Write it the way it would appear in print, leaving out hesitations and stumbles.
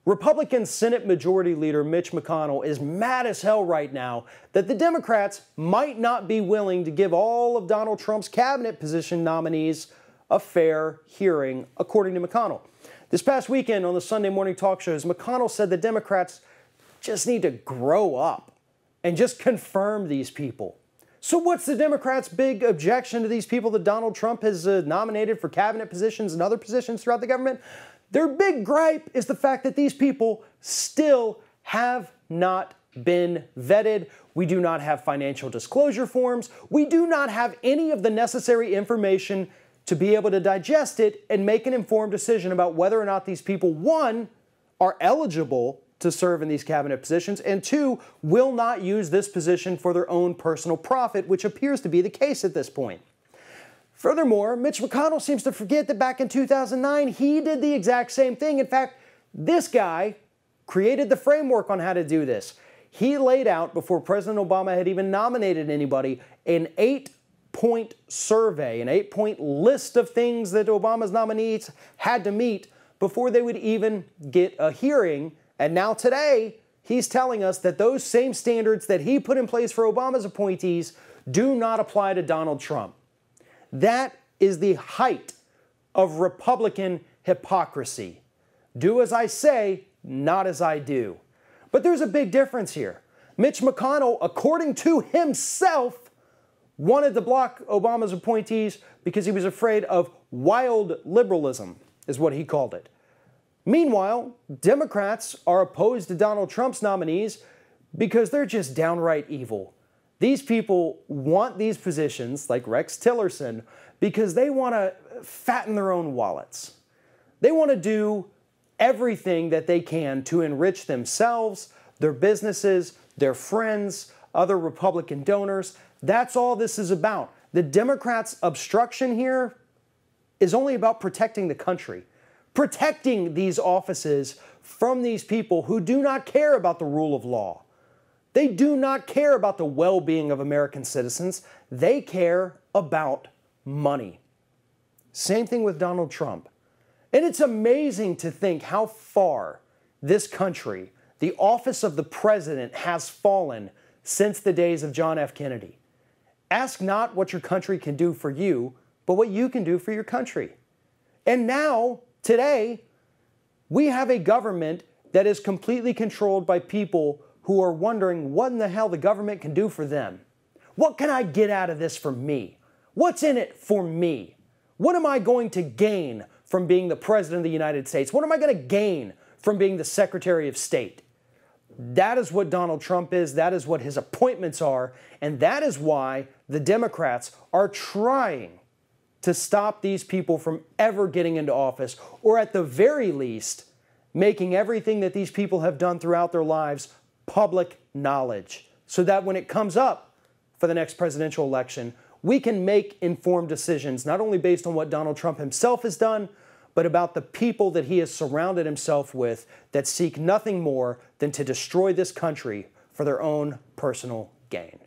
Republican Senate Majority Leader Mitch McConnell is mad as hell right now that the Democrats might not be willing to give all of Donald Trump's cabinet position nominees a fair hearing, according to McConnell. This past weekend on the Sunday morning talk shows, McConnell said the Democrats just need to grow up and just confirm these people. So what's the Democrats' big objection to these people that Donald Trump has nominated for cabinet positions and other positions throughout the government? Their big gripe is the fact that these people still have not been vetted. We do not have financial disclosure forms. We do not have any of the necessary information to be able to digest it and make an informed decision about whether or not these people, one, are eligible to serve in these cabinet positions, and two, will not use this position for their own personal profit, which appears to be the case at this point. Furthermore, Mitch McConnell seems to forget that back in 2009, he did the exact same thing. In fact, this guy created the framework on how to do this. He laid out, before President Obama had even nominated anybody, an 8-point survey, an 8-point list of things that Obama's nominees had to meet before they would even get a hearing. And now today, he's telling us that those same standards that he put in place for Obama's appointees do not apply to Donald Trump. That is the height of Republican hypocrisy. Do as I say, not as I do. But there's a big difference here. Mitch McConnell, according to himself, wanted to block Obama's appointees because he was afraid of wild liberalism, is what he called it. Meanwhile, Democrats are opposed to Donald Trump's nominees because they're just downright evil. These people want these positions, like Rex Tillerson, because they want to fatten their own wallets. They want to do everything that they can to enrich themselves, their businesses, their friends, other Republican donors. That's all this is about. The Democrats' obstruction here is only about protecting the country, protecting these offices from these people who do not care about the rule of law. They do not care about the well-being of American citizens. They care about money. Same thing with Donald Trump. And it's amazing to think how far this country, the office of the president, has fallen since the days of John F. Kennedy. Ask not what your country can do for you, but what you can do for your country. And now, today, we have a government that is completely controlled by people who are wondering what in the hell the government can do for them. What can I get out of this for me? What's in it for me? What am I going to gain from being the President of the United States? What am I going to gain from being the Secretary of State? That is what Donald Trump is. That is what his appointments are. And that is why the Democrats are trying to stop these people from ever getting into office, or at the very least, making everything that these people have done throughout their lives public knowledge, so that when it comes up for the next presidential election, we can make informed decisions, not only based on what Donald Trump himself has done, but about the people that he has surrounded himself with that seek nothing more than to destroy this country for their own personal gain.